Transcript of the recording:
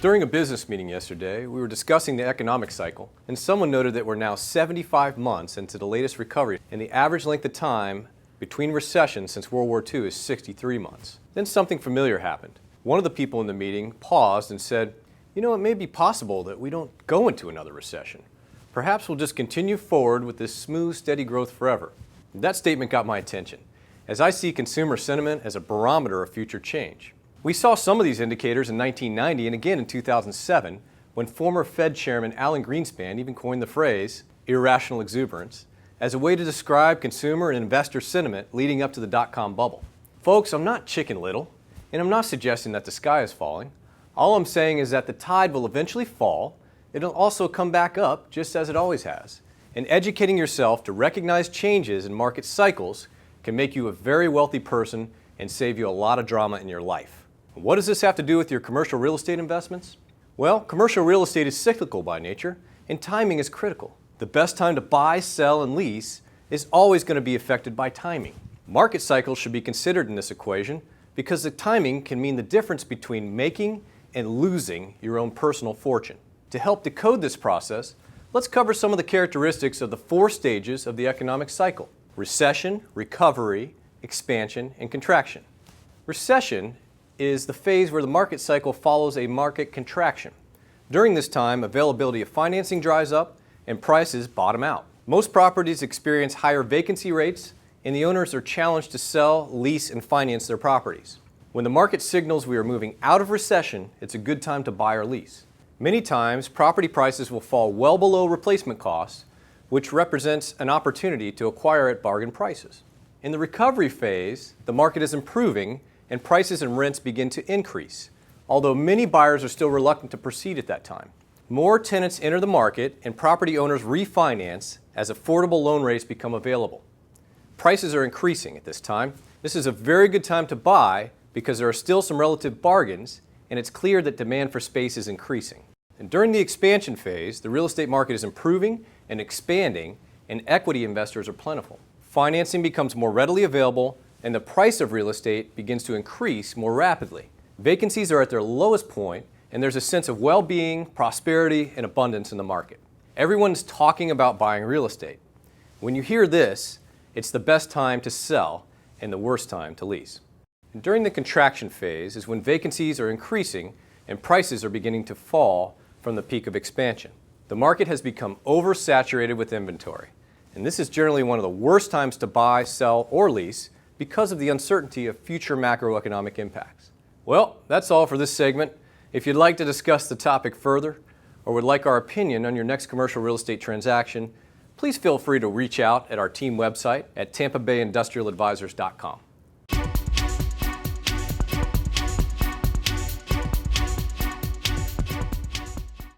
During a business meeting yesterday, we were discussing the economic cycle, and someone noted that we're now 75 months into the latest recovery, and the average length of time between recessions since World War II is 63 months. Then something familiar happened. One of the people in the meeting paused and said, "You know, it may be possible that we don't go into another recession. Perhaps we'll just continue forward with this smooth, steady growth forever." That statement got my attention, as I see consumer sentiment as a barometer of future change. We saw some of these indicators in 1990 and again in 2007, when former Fed Chairman Alan Greenspan even coined the phrase, irrational exuberance, as a way to describe consumer and investor sentiment leading up to the dot-com bubble. Folks, I'm not Chicken Little, and I'm not suggesting that the sky is falling. All I'm saying is that the tide will eventually fall. It'll also come back up, just as it always has. And educating yourself to recognize changes in market cycles can make you a very wealthy person and save you a lot of drama in your life. What does this have to do with your commercial real estate investments? Well, commercial real estate is cyclical by nature, and timing is critical. The best time to buy, sell, and lease is always going to be affected by timing. Market cycles should be considered in this equation because the timing can mean the difference between making and losing your own personal fortune. To help decode this process, let's cover some of the characteristics of the 4 stages of the economic cycle: recession, recovery, expansion, and contraction. Recession is the phase where the market cycle follows a market contraction. During this time, availability of financing dries up and prices bottom out. Most properties experience higher vacancy rates, and the owners are challenged to sell, lease, and finance their properties. When the market signals we are moving out of recession, it's a good time to buy or lease. Many times, property prices will fall well below replacement costs, which represents an opportunity to acquire at bargain prices. In the recovery phase, the market is improving and prices and rents begin to increase, although many buyers are still reluctant to proceed at that time. More tenants enter the market and property owners refinance as affordable loan rates become available. Prices are increasing at this time. This is a very good time to buy because there are still some relative bargains, and it's clear that demand for space is increasing. And during the expansion phase, the real estate market is improving and expanding, and equity investors are plentiful. Financing becomes more readily available, and the price of real estate begins to increase more rapidly. Vacancies are at their lowest point, and there's a sense of well-being, prosperity, and abundance in the market. Everyone is talking about buying real estate. When you hear this, it's the best time to sell and the worst time to lease. And during the contraction phase is when vacancies are increasing and prices are beginning to fall from the peak of expansion. The market has become oversaturated with inventory, and this is generally one of the worst times to buy, sell, or lease because of the uncertainty of future macroeconomic impacts. Well, that's all for this segment. If you'd like to discuss the topic further or would like our opinion on your next commercial real estate transaction, please feel free to reach out at our team website at tampabayindustrialadvisors.com.